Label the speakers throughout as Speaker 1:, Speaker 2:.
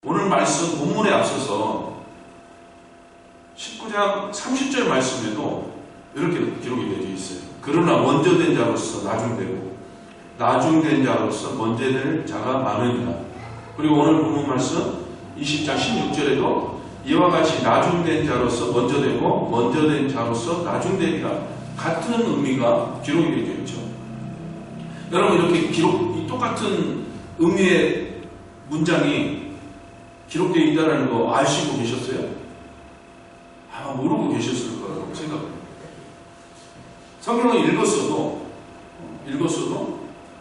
Speaker 1: 오늘 말씀 본문에 앞서서 19장 30절 말씀에도 이렇게 기록이 되어 있어요. 그러나 먼저 된 자로서 나중되고 나중된 자로서 먼저 될 자가 많으니라. 그리고 오늘 본문 말씀 20장 16절에도 이와 같이 나중된 자로서 먼저 되고 먼저 된 자로서 나중되리라. 같은 의미가 기록이 되어 있죠. 여러분 이렇게 이 똑같은 의미의 문장이 기록되어 있다는 거 아시고 계셨어요? 아마 모르고 계셨을 거라고 생각합니다. 성경을 읽었어도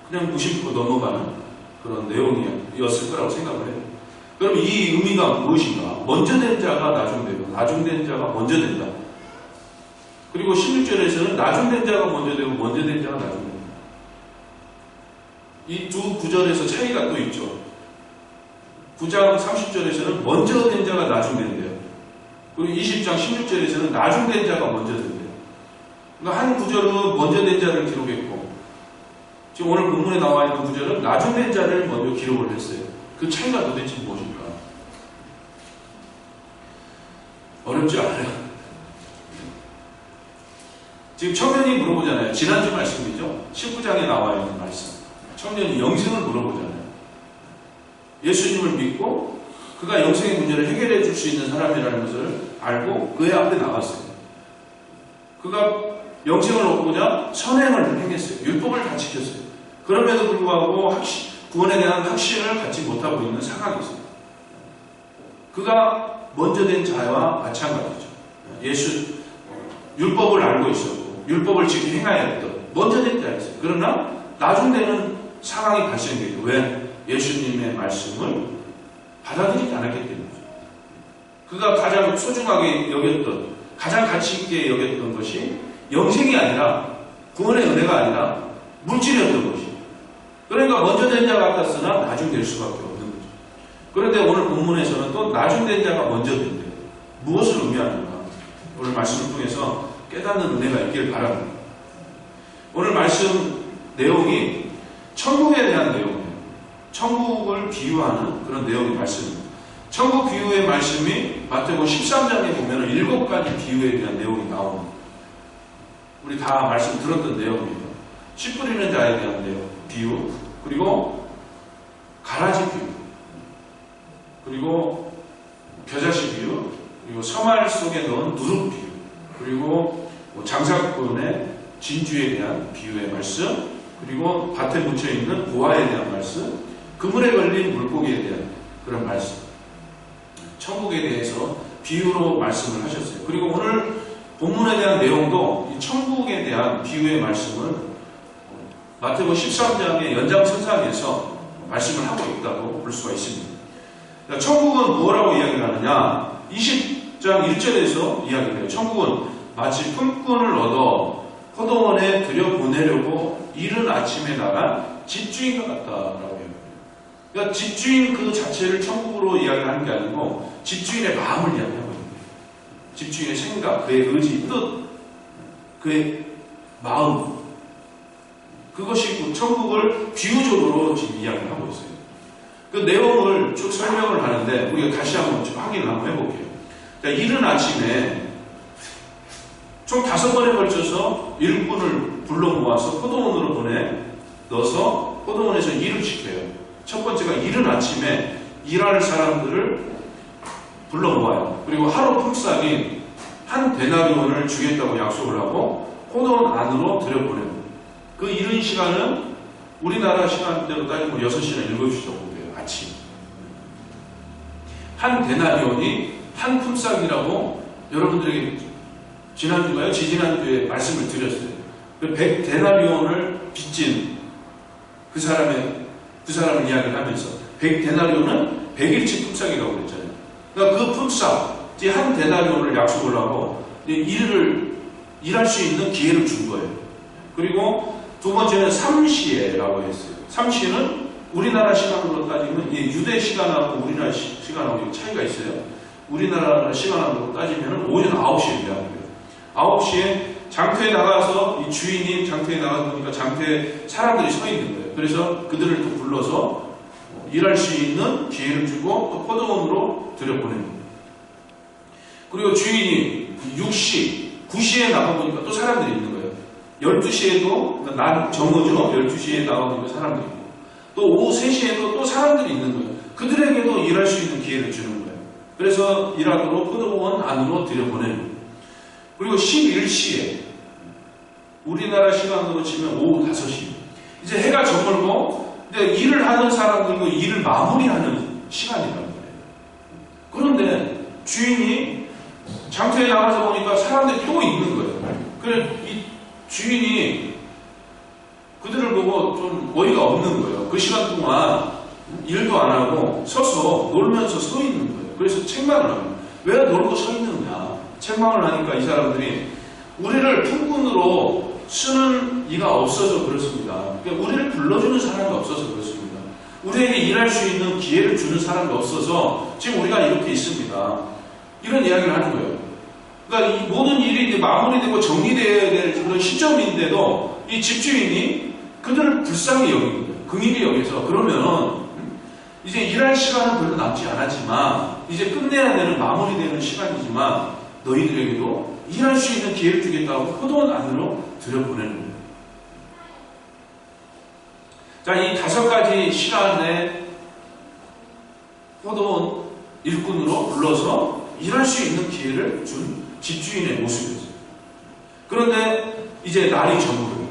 Speaker 1: 그냥 무심코 넘어가는 그런 내용이었을 거라고 생각을 해요. 그럼 이 의미가 무엇인가? 먼저 된 자가 나중되고 나중된 자가 먼저 된다. 그리고 16절에서는 나중된 자가 먼저 되고 먼저 된 자가 나중된다. 이 두 구절에서 차이가 또 있죠. 9장 30절에서는 먼저 된 자가 나중된대요. 그리고 20장 16절에서는 나중된 자가 먼저 된대요. 그러니까 한 구절은 먼저 된 자를 기록했고 지금 오늘 본문에 나와 있는 구절은 나중된 자를 먼저 기록을 했어요. 그 차이가 도대체 무엇일까? 어렵지 않아요. 지금 청년이 물어보잖아요. 지난주 말씀이죠. 19장에 나와 있는 말씀. 청년이 영생을 물어보잖아요. 예수님을 믿고 그가 영생의 문제를 해결해 줄 수 있는 사람이라는 것을 알고 그의 앞에 나갔어요. 그가 영생을 얻고자 선행을 행했어요. 율법을 다 지켰어요. 그럼에도 불구하고 구원에 대한 확신을 갖지 못하고 있는 상황이 있어요. 그가 먼저 된 자와 마찬가지죠. 율법을 알고 있었고 율법을 지금 행해야 했던 먼저 된 자였어요. 그러나 나중되는 상황이 발생되죠. 왜? 예수님의 말씀을 받아들이지 않았기 때문이죠. 그가 가장 소중하게 여겼던, 가장 가치 있게 여겼던 것이 영생이 아니라 구원의 은혜가 아니라 물질이었던 것이죠. 그러니까 먼저 된 자 같았으나 나중 될 수밖에 없는 거죠. 그런데 오늘 본문에서는 또 나중 된 자가 먼저 된대요. 무엇을 의미하는가? 오늘 말씀을 통해서 깨닫는 은혜가 있길 바랍니다. 오늘 말씀 내용이 천국에 대한 내용이에요. 천국을 비유하는 그런 내용의 말씀입니다. 천국 비유의 말씀이 마태복음 13장에 보면 7가지 비유에 대한 내용이 나옵니다. 우리 다 말씀 들었던 내용입니다. 씨 뿌리는 자에 대한 내용, 비유, 그리고 가라지 비유, 그리고 겨자씨 비유, 그리고 서말 속에 넣은 누룩 비유, 그리고 장사꾼의 진주에 대한 비유의 말씀, 그리고 밭에 묻혀있는 보화에 대한 말씀, 그물에 걸린 물고기에 대한 그런 말씀. 천국에 대해서 비유로 말씀을 하셨어요. 그리고 오늘 본문에 대한 내용도 이 천국에 대한 비유의 말씀을 마태복음 13장의 연장선상에서 말씀을 하고 있다고 볼 수가 있습니다. 천국은 뭐라고 이야기를 하느냐? 20장 1절에서 이야기를 해요. 천국은 마치 품꾼을 얻어 포도원에 들여보내려고 이른 아침에 나간 집주인과 같다라고 해요. 그러니까 집주인 그 자체를 천국으로 이야기하는 게 아니고 집주인의 마음을 이야기하고 있는 거예요. 집주인의 생각, 그의 의지, 뜻, 그의 마음, 그것이 천국을 비유적으로 지금 이야기를 하고 있어요. 그 내용을 쭉 설명을 하는데 우리가 다시 한번 좀 확인을 한번 해볼게요. 그러니까 이른 아침에 총 5번에 걸쳐서 일꾼을 불러 모아서 포도원으로 넣어서 포도원에서 일을 시켜요. 첫 번째가 이른 아침에 일할 사람들을 불러 모아요. 그리고 하루 품삯인 한 데나리온을 주겠다고 약속을 하고 포도원 안으로 들여보내요. 그 이른 시간은 우리나라 시간대로 따지면 6시나 7시 정도 돼요. 아침. 한 데나리온이 한 품삯이라고 여러분들에게 지난주가요? 지지난주에 말씀을 드렸어요. 100데나리온을 빚진 그 사람을 이야기를 하면서 100데나리온은 100일치 품삯이라고 그랬잖아요. 그러니까 그 품삯, 한 데나리온을 약속을 하고 일할 수 있는 기회를 준 거예요. 그리고 두 번째는 삼시에라고 했어요. 삼시는 우리나라 시간으로 따지면 유대 시간하고 우리나라 시간하고 차이가 있어요. 우리나라 시간으로 따지면 오전 9시에 이야기해요. 9시에 장터에 나가서 이 주인이 장터에 나가보니까 장터에 사람들이 서 있는 거예요. 그래서 그들을 또 불러서 일할 수 있는 기회를 주고 또 포도원으로 들여보냅니다. 그리고 주인이 6시, 9시에 나가보니까 또 사람들이 있는 거예요. 12시에도, 그러니까 날 정오죠. 12시에 나가보니까 사람들이 있고, 또 오후 3시에도 또 사람들이 있는 거예요. 그들에게도 일할 수 있는 기회를 주는 거예요. 그래서 일하도록 포도원 안으로 들여보내는. 그리고 11시에 우리나라 시간으로 치면 오후 5시, 이제 해가 저물고 이제 일을 하는 사람들도 일을 마무리하는 시간이란 말이에요. 그런데 주인이 장터에 나가서 보니까 사람들이 또 있는 거예요. 그래서 이 주인이 그들을 보고 좀 어이가 없는 거예요. 그 시간 동안 일도 안 하고 서서 놀면서 서 있는 거예요. 그래서 책망을 합니다. 왜 놀고 서 있느냐? 책망을 하니까 이 사람들이 우리를 품꾼으로 쓰는 이가 없어서 그렇습니다. 그러니까 우리를 불러주는 사람이 없어서 그렇습니다. 우리에게 일할 수 있는 기회를 주는 사람이 없어서 지금 우리가 이렇게 있습니다. 이런 이야기를 하는 거예요. 그러니까 이 모든 일이 이제 마무리되고 정리되어야 될 그런 시점인데도 이 집주인이 그들을 불쌍히 여기는 거예요. 긍휼히 여기서 그러면 이제 일할 시간은 별로 남지 않았지만 이제 끝내야 되는 마무리되는 시간이지만 너희들에게도 일할 수 있는 기회를 주겠다고 포도원 안으로 들여보내는 거예요. 자, 이 5가지 시간에 포도원 일꾼으로 불러서 일할 수 있는 기회를 준 집주인의 모습이었어요. 그런데 이제 날이 저물어요.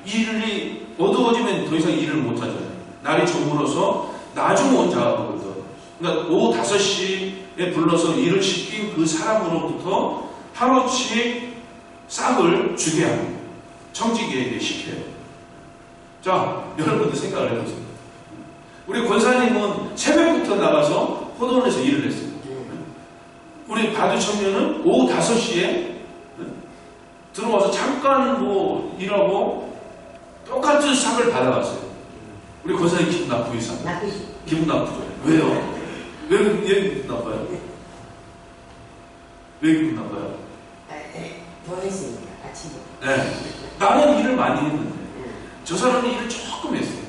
Speaker 1: 일이 어두워지면 더 이상 일을 못하잖아요. 날이 저물어서 나중 온 자거든. 그러니까 오후 5시에 불러서 일을 시킨 그 사람으로부터 하루씩 싹을 주게 합니다. 청지기에게 시켜요. 자, 여러분들 생각을 해보세요. 우리 권사님은 새벽부터 나가서 포도원에서 일을 했어요. 우리 바두 청년은 오후 5시에 들어와서 잠깐 뭐 일하고 똑같은 삭을 받아갔어요. 우리 권사님 기분 나쁘죠? 기분 나쁘죠? 왜요? 왜 기분 나빠요? 왜 기분 나빠요?
Speaker 2: 더 했으니까 아침에.
Speaker 1: 네. 나는 일을 많이 했는데 저 사람은 일을 조금 했어요.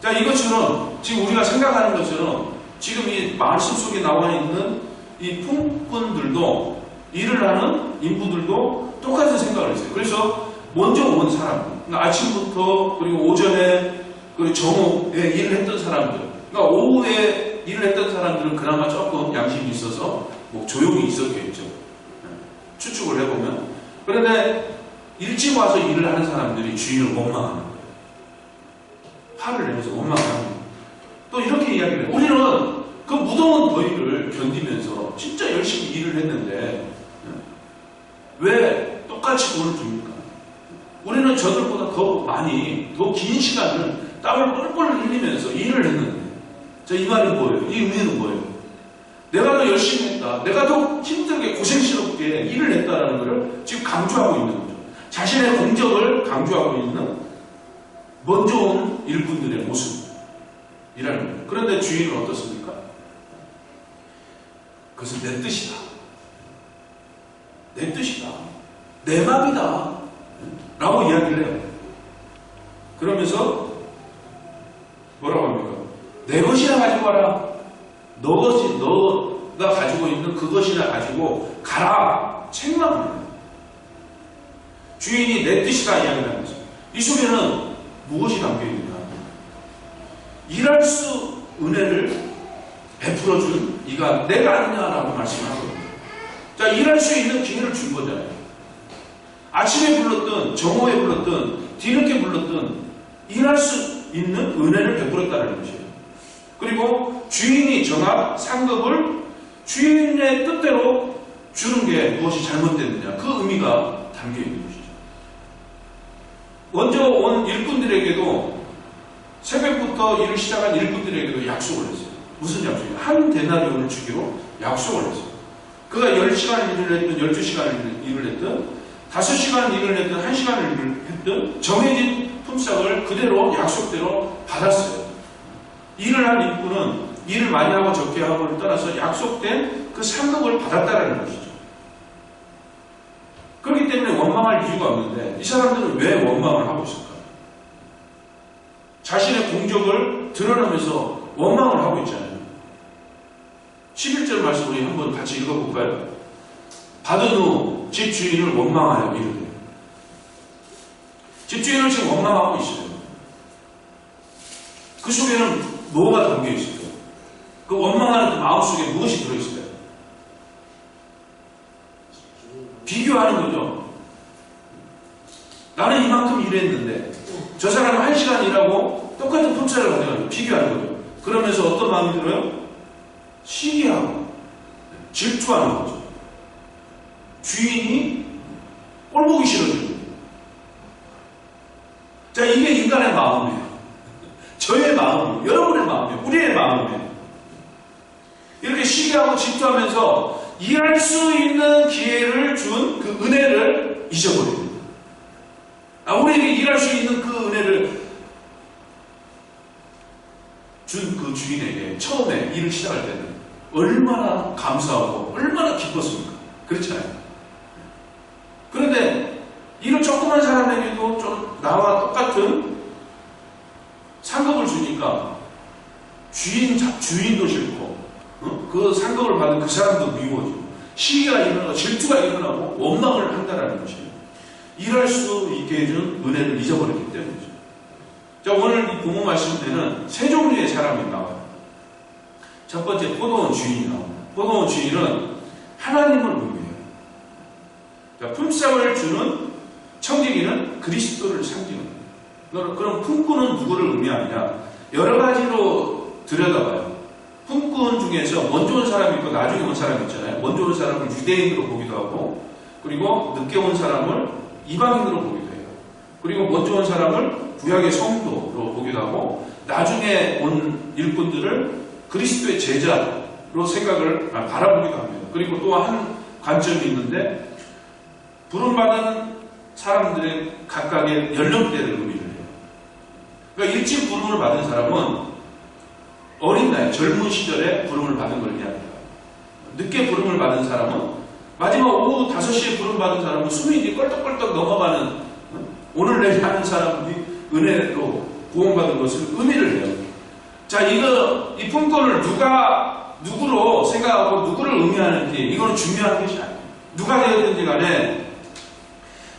Speaker 1: 자, 이것처럼 지금 우리가 생각하는 것처럼 지금 이 말씀 속에 나와 있는 이 품꾼들도 일을 하는 인부들도 똑같은 생각을 했어요. 그래서 먼저 온 사람, 그러니까 아침부터 그리고 오전에 그리고 정오에 일을 했던 사람들, 그러니까 오후에 일을 했던 사람들은 그나마 조금 양심이 있어서 뭐 조용히 있었겠죠. 추측을 해보면. 그런데 일찍 와서 일을 하는 사람들이 주인을 원망하는 거예요. 화를 내면서 원망하는 거예요. 또 이렇게 이야기를 해요. 우리는 그 무더운 더위를 견디면서 진짜 열심히 일을 했는데 왜 똑같이 돈을 줍니까? 우리는 저들보다 더 많이, 더 긴 시간을 땀을 뻘뻘 흘리면서 일을 했는데, 자, 이 말은 뭐예요? 이 의미는 뭐예요? 내가 더 열심히 했다. 내가 더 힘들게 고생스럽게 일을 했다라는 것을 지금 강조하고 있는 거죠. 자신의 공적을 강조하고 있는 먼저 온 일꾼들의 모습이라는 거예요. 그런데 주인은 어떻습니까? 그것은 내 뜻이다. 내 뜻이다. 내 맘이다. 라고 이야기를 해요. 그러면서 뭐라고 합니까? 내 것이나 가지고 와라. 너가 가지고 있는 그것이나 가지고 가라. 책망을 해요. 주인이 내 뜻이다 이야기를 하면서 이 속에는 무엇이 담겨있느냐? 일할 수 은혜를 베풀어준 이가 내가 아니냐라고 말씀하거든요. 자, 일할 수 있는 기회를 준 거잖아요. 아침에 불렀든 정오에 불렀든 뒤늦게 불렀든 일할 수 있는 은혜를 베풀었다는 것이에요. 그리고 주인이 정한 상급을 주인의 뜻대로 주는 게 무엇이 잘못됐느냐, 그 의미가 담겨있는 것이죠. 먼저 온 일꾼들에게도 새벽부터 일을 시작한 일꾼들에게도 약속을 했어요. 무슨 약속이에요? 한 데나리온을 주기로 약속을 했어요. 그가 10시간 일을 했든 12시간 일을 했든 5시간 일을 했든 1시간 일을 했든 정해진 품삯을 그대로 약속대로 받았어요. 일을 한 일꾼은 일을 많이 하고 적게 하고를 떠나서 약속된 그 상급을 받았다는 것이죠. 그렇기 때문에 원망할 이유가 없는데 이 사람들은 왜 원망을 하고 있을까요? 자신의 공적을 드러내면서 원망을 하고 있잖아요. 11절 말씀 우리 한번 같이 읽어볼까요? 받은 후 집주인을 원망하여 이르되. 집주인을 지금 원망하고 있어요. 그 속에는 뭐가 담겨 있을까요? 그 원망하는 그 마음속에 무엇이 들어있을까요? 비교하는 거죠. 나는 이만큼 일했는데 저 사람은 1시간 일하고 똑같은 품살을 가져가요. 비교하는 거죠. 그러면서 어떤 마음이 들어요? 시기하고 질투하는 거죠. 주인이 꼴보기 싫어지는 거죠. 자, 이게 인간의 마음이에요. 저의 마음이에요. 여러분의 마음이에요. 우리의 마음이에요. 이렇게 시기하고 질투하면서 일할 수 있는 기회를 준 그 은혜를 잊어버립니다. 우리에게 일할 수 있는 그 은혜를 준 그 주인에게 처음에 일을 시작할 때는 얼마나 감사하고 얼마나 기뻤습니까? 그렇잖아요. 그런데 이런 조그만 사람에게도 좀 나와 똑같은 상급을 주니까 주인도 싫고 그 상급을 받은 그 사람도 미워지고 시기가 일어나고 질투가 일어나고 원망을 한다는 것이에요. 일할 수 있게 해준 은혜를 잊어버렸기 때문이죠. 자, 오늘 이 본문 말씀 때는 세 종류의 사람이 나와요. 첫 번째, 포도원 주인이 나옵니다. 포도원 주인은 하나님을 의미해요. 자, 품삯을 주는 청지기는 그리스도를 상징합니다. 그럼 품꾼은 누구를 의미하느냐? 여러 가지로 들여다봐요. 품꾼 중에서 먼저 온 사람이 있고 나중에 온 사람이 있잖아요. 먼저 온 사람을 유대인으로 보기도 하고, 그리고 늦게 온 사람을 이방인으로 보기도 해요. 그리고 먼저 온 사람을 구약의 성도로 보기도 하고, 나중에 온 일꾼들을 그리스도의 제자로 생각을 바라보기도 합니다. 그리고 또 한 관점이 있는데, 부름받은 사람들의 각각의 연령대를 의미를 해요. 그러니까 일찍 부름을 받은 사람은 어린 나이, 젊은 시절에 부름을 받은 걸 이야기합니다. 늦게 부름을 받은 사람은 마지막 오후 5시에 부름받은 사람은 숨이 이제 껄떡껄떡 넘어가는 오늘 내일 하는 사람이 은혜로 구원받은 것을 의미를 해요. 자, 이 품권을 누구로 생각하고 누구를 의미하는지 이거는 중요한 것이 아니에요. 누가 되었든지 간에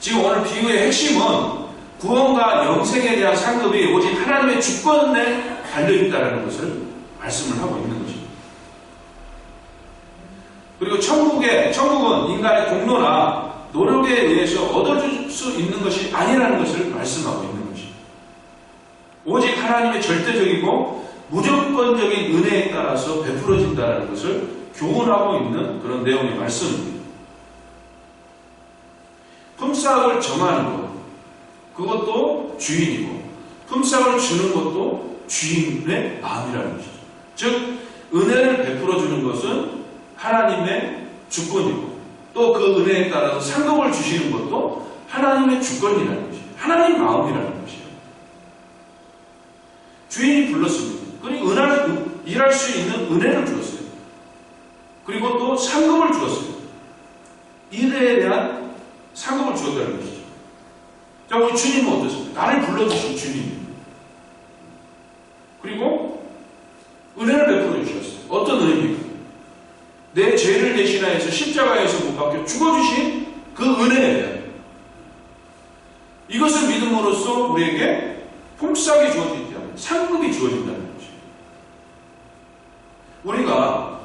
Speaker 1: 지금 오늘 비유의 핵심은 구원과 영생에 대한 상급이 오직 하나님의 주권에 달려있다는 것을 말씀을 하고 있는 것입니다. 그리고 천국은 인간의 공로나 노력에 의해서 얻어줄 수 있는 것이 아니라는 것을 말씀하고 있는 것입니다. 오직 하나님의 절대적이고 무조건적인 은혜에 따라서 베풀어진다는 것을 교훈하고 있는 그런 내용의 말씀입니다. 품삯을 정하는 것, 그것도 주인이고 품삯을 주는 것도 주인의 마음이라는 것이죠. 즉 은혜를 베풀어 주는 것은 하나님의 주권이고 또 그 은혜에 따라서 상급을 주시는 것도 하나님의 주권이라는 것이에요. 하나님 마음이라는 것이에요. 주인이 불렀습니다. 그리고 일할 수 있는 은혜를 주었어요. 그리고 또 상급을 주었어요. 일에 대한 상급을 주었다는 것이죠. 자, 우리 주님은 어떻습니까? 나를 불러주신 주님입니다. 그리고 은혜를 베풀어 주셨어요. 어떤 은혜입니까? 내 죄를 대신하여서 십자가에서 못 박혀 죽어주신 그 은혜예요. 이것을 믿음으로써 우리에게 품삯이 주어지지 않아요. 상급이 주어진다는 것이에요. 우리가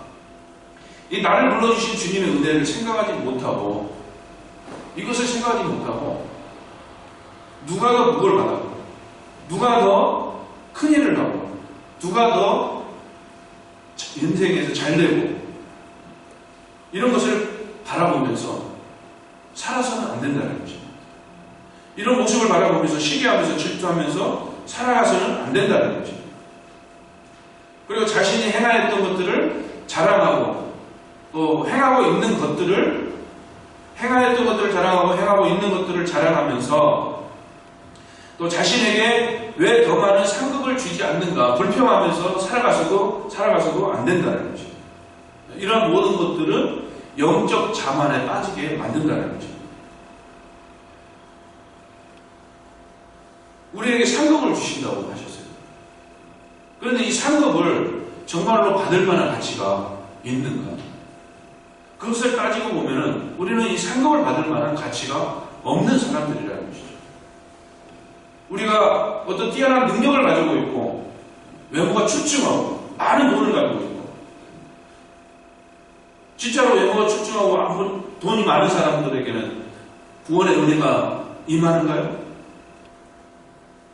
Speaker 1: 이 나를 불러주신 주님의 은혜를 생각하지 못하고 이것을 생각하지 못하고 누가 더 무엇을 받았고 누가 더 큰 일을 하고 누가 더 인생에서 잘 되고 이런 것을 바라보면서 살아서는 안 된다는 거죠. 이런 모습을 바라보면서 시기하면서 질투하면서 살아가서는 안 된다는 거죠. 그리고 자신이 행하였던 것들을 자랑하고 또 행하였던 것들을 자랑하고 행하고 있는 것들을 자랑하면서 또 자신에게 왜 더 많은 상급을 주지 않는가 불평하면서 살아가서도 안 된다는 거죠. 이런 모든 것들은 영적 자만에 빠지게 만든다는 거죠. 우리에게 상급을 주신다고 하셨어요. 그런데 이 상급을 정말로 받을 만한 가치가 있는가? 그것을 따지고 보면은 우리는 이 상급을 받을 만한 가치가 없는 사람들이라는 것이죠. 우리가 어떤 뛰어난 능력을 가지고 있고 외모가 출중하고 많은 돈을 가지고 있고 진짜로 외모가 출중하고 돈이 많은 사람들에게는 구원의 은혜가 임하는가요?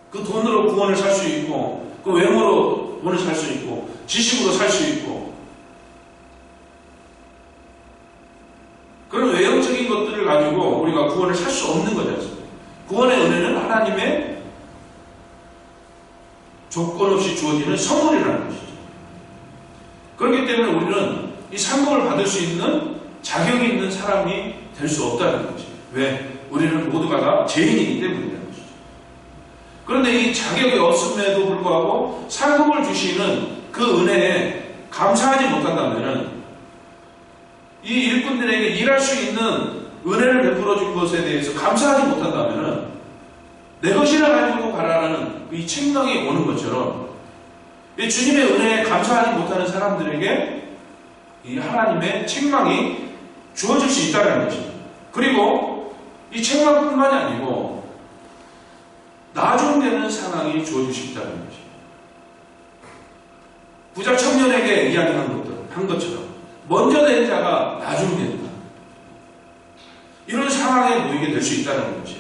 Speaker 1: 그 돈으로 구원을 살 수 있고 그 외모로 돈을 살 수 있고 지식으로 살 수 있고 그런 외형적인 것들을 가지고 우리가 구원을 살 수 없는 거죠. 구원의 은혜는 하나님의 조건 없이 주어지는 선물이라는 것이죠. 그렇기 때문에 우리는 이 상급을 받을 수 있는 자격이 있는 사람이 될 수 없다는 거죠. 왜? 우리는 모두가 다 죄인이기 때문이라는 것이죠. 그런데 이 자격이 없음에도 불구하고 상급을 주시는 그 은혜에 감사하지 못한다면 이 일꾼들에게 일할 수 있는 은혜를 베풀어 준 것에 대해서 감사하지 못한다면 내 것이라 가지고 가라라는 이 책망이 오는 것처럼 이 주님의 은혜에 감사하지 못하는 사람들에게 이 하나님의 책망이 주어질 수 있다는 것입니다. 그리고 이 책망뿐만이 아니고 나중되는 상황이 주어질 수 있다는 것입니다. 부자 청년에게 이야기한 것처럼 먼저 된 자가 나중된다. 이런 상황에 놓이게 될 수 있다는 것이에요.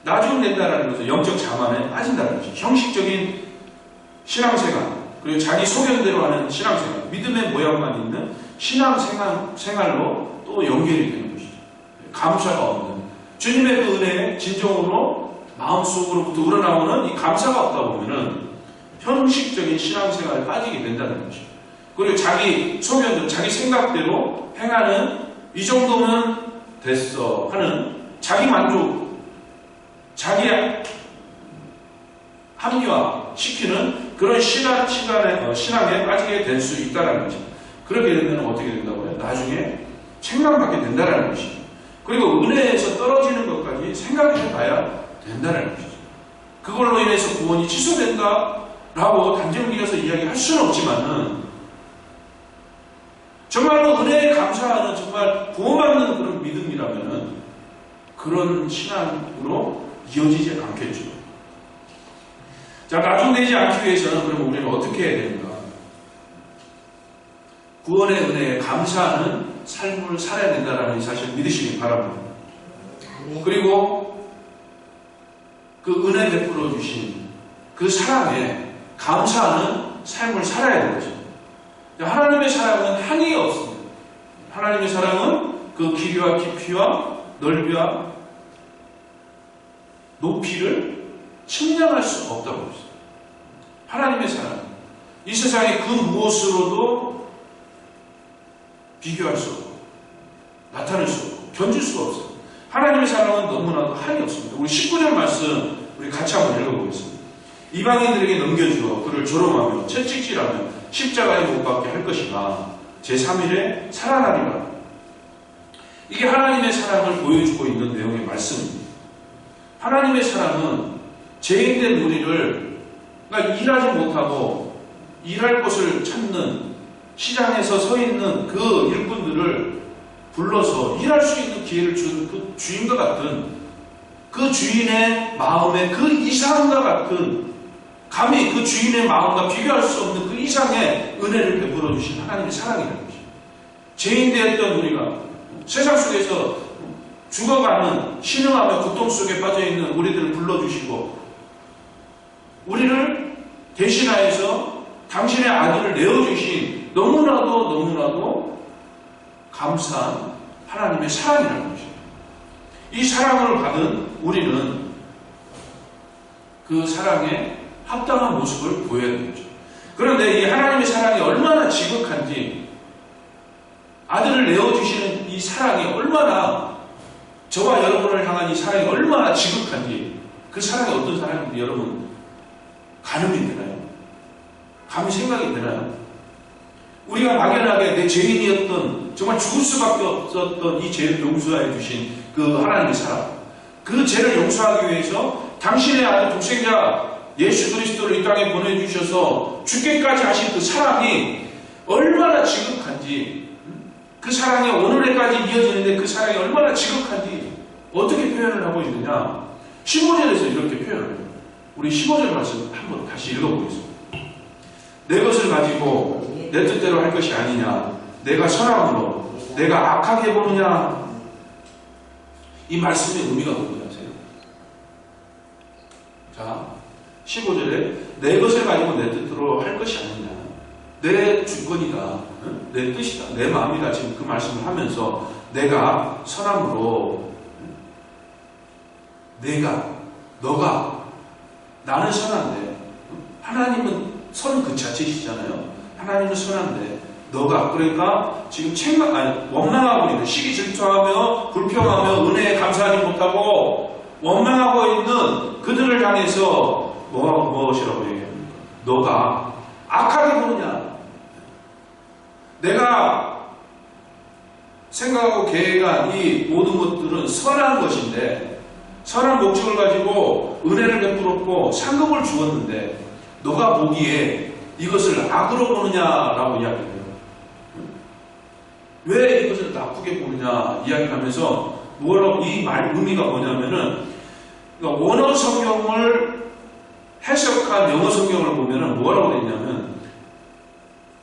Speaker 1: 나중된다는 것은 영적 자만에 빠진다는 것이죠. 형식적인 신앙생활, 그리고 자기 소견대로 하는 신앙생활, 믿음의 모양만 있는 신앙생활로 또 연결이 되는 것이죠. 감사가 없는, 주님의 그 은혜에 진정으로 마음속으로부터 우러나오는 이 감사가 없다 보면은 형식적인 신앙생활에 빠지게 된다는 것이죠. 그리고 자기 소견대로, 자기 생각대로 행하는 이 정도면 됐어 하는 자기 만족, 자기 합리화시키는 그런 신앙에 빠지게 될 수 있다는 것이죠. 그렇게 되면 어떻게 된다고요? 나중에 책망받게 된다는 것이죠. 그리고 은혜에서 떨어지는 것까지 생각해 봐야 된다는 것이죠. 그걸로 인해서 구원이 취소된다라고 단정을 지어서 이야기할 수는 없지만은 정말로 은혜에 감사하는 정말 구원받는 그런 믿음이라면은 그런 신앙으로 이어지지 않겠죠. 자, 나중되지 않기 위해서는 그러면 우리는 어떻게 해야 되는가? 구원의 은혜에 감사하는 삶을 살아야 된다는 사실을 믿으시기 바랍니다. 그리고 그 은혜 베풀어 주신 그 사랑에 감사하는 삶을 살아야 되는 거죠. 하나님의 사랑은 한이 없습니다. 하나님의 사랑은 그 길이와 깊이와 넓이와 높이를 측량할 수 없다고 했어요. 하나님의 사랑, 이 세상의 그 무엇으로도 비교할 수 없고 나타낼 수 없고 견줄 수가 없어요. 하나님의 사랑은 너무나도 한이 없습니다. 우리 19절 말씀 우리 같이 한번 읽어보겠습니다. 이방인들에게 넘겨주어 그를 조롱하며 채찍질하며 십자가에 못 박게 할 것이나 제3일에 살아나리라. 이게 하나님의 사랑을 보여주고 있는 내용의 말씀입니다. 하나님의 사랑은 죄인된 우리를, 그러니까 일하지 못하고 일할 곳을 찾는 시장에서 서 있는 그 일꾼들을 불러서 일할 수 있는 기회를 준 그 주인과 같은, 그 주인의 마음의 그 이상과 같은, 감히 그 주인의 마음과 비교할 수 없는 그 이상의 은혜를 베풀어 주신 하나님의 사랑이라는 것입니다. 죄인 되었던 우리가 세상 속에서 죽어가는 신음하며 고통 속에 빠져있는 우리들을 불러주시고 우리를 대신하여서 당신의 아들을 내어주신 너무나도 감사한 하나님의 사랑이라는 것입니다. 이 사랑을 받은 우리는 그 사랑에 합당한 모습을 보여야 되는 거죠. 그런데 이 하나님의 사랑이 얼마나 지극한지, 아들을 내어주시는 이 사랑이 얼마나, 저와 여러분을 향한 이 사랑이 얼마나 지극한지, 그 사랑이 어떤 사랑인지 여러분 가늠이 되나요? 감히 생각이 되나요? 우리가 막연하게 내 죄인이었던, 정말 죽을 수밖에 없었던 이 죄를 용서해 주신 그 하나님의 사랑, 그 죄를 용서하기 위해서 당신의 아들 독생자 예수 그리스도를 이 땅에 보내주셔서 죽게까지 하신 그 사랑이 얼마나 지극한지, 그 사랑이 오늘에까지 이어지는데 그 사랑이 얼마나 지극한지 어떻게 표현을 하고 있느냐. 15절에서 이렇게 표현을 해요. 우리 15절 말씀 한번 다시 읽어보겠습니다. 내 것을 가지고 내 뜻대로 할 것이 아니냐. 내가 선함으로 내가 악하게 보느냐. 이 말씀의 의미가 뭔지 아세요? 자, 15절에 내 것을 가지고 내 뜻대로 할 것이 아니냐. 내 주권이다. 내 뜻이다. 내 마음이다. 지금 그 말씀을 하면서 내가 선함으로 너가 나는 선한데 하나님은 선 그 자체시잖아요. 하나님은 선한데 너가 그러니까 지금 원망하고 있는 시기 질투하며 불평하며 은혜에 감사하지 못하고 원망하고 있는 그들을 향해서 무엇이라고 얘기합니까? 너가 악하게 보느냐? 내가 생각하고 계획한 이 모든 것들은 선한 것인데 선한 목적을 가지고 은혜를 베풀었고 상급을 주었는데 너가 보기에 이것을 악으로 보느냐라고 이야기해요. 왜 이것을 나쁘게 보느냐 이야기하면서 뭐라고 이 말 의미가 뭐냐면은 그러니까 원어 성경을 해석한 영어 성경을 보면은 뭐라고 되어 있냐면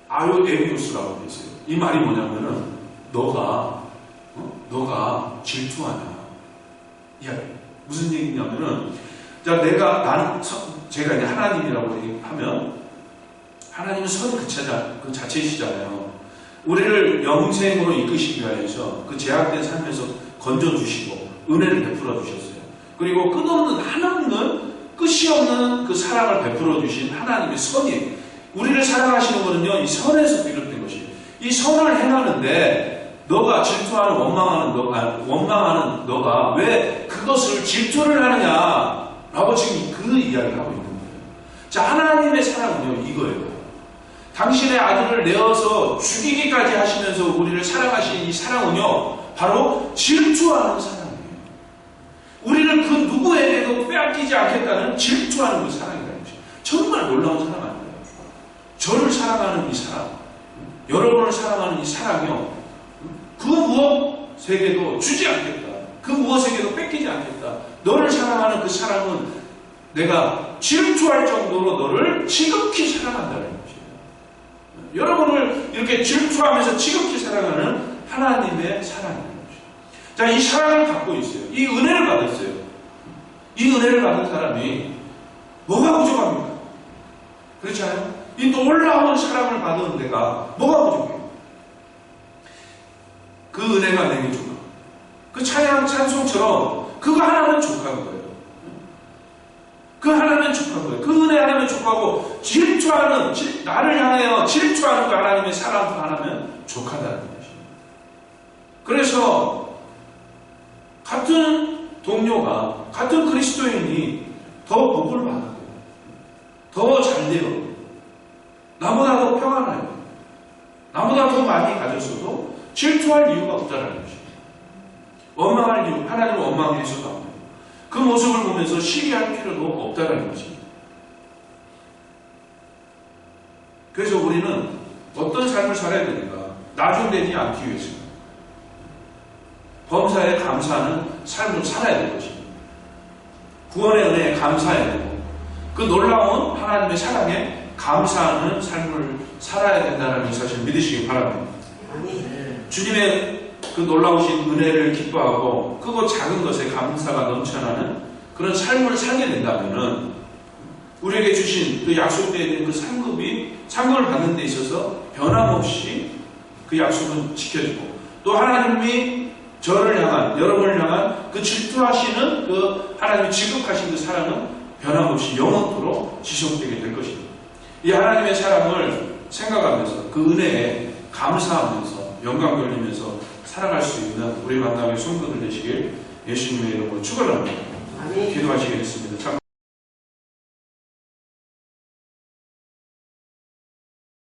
Speaker 1: 아요에비우스라고 되어 있어요. 이 말이 뭐냐면은 너가 질투하냐 이야기. 무슨 얘기냐면은 자 제가 이제 하나님이라고 하면 하나님은 선 그 자체이시잖아요. 우리를 영생으로 이끄시기 위하여서 그 제약된 삶에서 건져주시고 은혜를 베풀어 주셨어요. 그리고 끝없는 하나님은 끝이 없는 그 사랑을 베풀어 주신 하나님의 선이 우리를 사랑하시는 거는요 이 선에서 비롯된 것이에요. 이 선을 행하는데 너가 질투하는 원망하는 너가 왜 그것을 질투를 하느냐라고 지금 그 이야기를 하고 있는 거예요. 자, 하나님의 사랑은요 이거예요. 당신의 아들을 내어서 죽이기까지 하시면서 우리를 사랑하신 이 사랑은요 바로 질투하는 사랑이에요. 우리를 그 누구에게도 빼앗기지 않겠다는 질투하는 그 사랑이라는 것이에요. 정말 놀라운 사랑 아니에요. 저를 사랑하는 이 사랑, 여러분을 사랑하는 이 사랑이요 그 무엇에게도 주지 않겠다. 그 무엇에게도 뺏기지 않겠다. 너를 사랑하는 그 사랑은 내가 질투할 정도로 너를 지극히 사랑한다는 것이에요. 여러분을 이렇게 질투하면서 지극히 사랑하는 하나님의 사랑이라는 것이에요. 자, 이 사랑을 갖고 있어요. 이 은혜를 받았어요. 이 은혜를 받은 사람이 뭐가 부족합니까? 그렇지 않아요? 이 놀라운 사랑을 받은 내가 뭐가 부족해요? 그 은혜가 내게 족하. 그 찬송처럼 그거 하나는 족한 거예요. 그 하나는 족한 거예요. 그 은혜 하나는 족하고 나를 향하여 질투하는 그 하나님의 사랑 하나는 족하다는 것이에요. 그래서 같은 동료가 같은 그리스도인이 더 복을 받아요. 더 잘돼요. 나보다 더 평안해요. 나보다 더 많이 가졌어도 질투할 이유가 없다는 것이에요. 원망할 이유, 하나님을 원망해서도 안 돼요. 그 모습을 보면서 시기할 필요도 없다는 것입니다. 그래서 우리는 어떤 삶을 살아야 되는가? 나중되지 않기 위해서 범사에 감사하는 삶을 살아야 될 것입니다. 구원의 은혜에 감사해야 되고 그 놀라운 하나님의 사랑에 감사하는 삶을 살아야 된다는 사실을 믿으시기 바랍니다. 주님의 그 놀라우신 은혜를 기뻐하고 크고 작은 것에 감사가 넘쳐나는 그런 삶을 살게 된다면은 우리에게 주신 그 약속되어 있는 그 상급을 받는 데 있어서 변함없이 그 약속은 지켜지고 또 하나님이 저를 향한 여러분을 향한 그 질투하시는 그 하나님이 지극하신 그 사랑은 변함없이 영원토록 지속되게 될 것입니다. 이 하나님의 사랑을 생각하면서 그 은혜에 감사하면서 영광 돌리면서 살아갈 수 있는 우리 만남의 성도들 되시길 예수님의 이름으로 축원합니다. 기도하시겠습니다.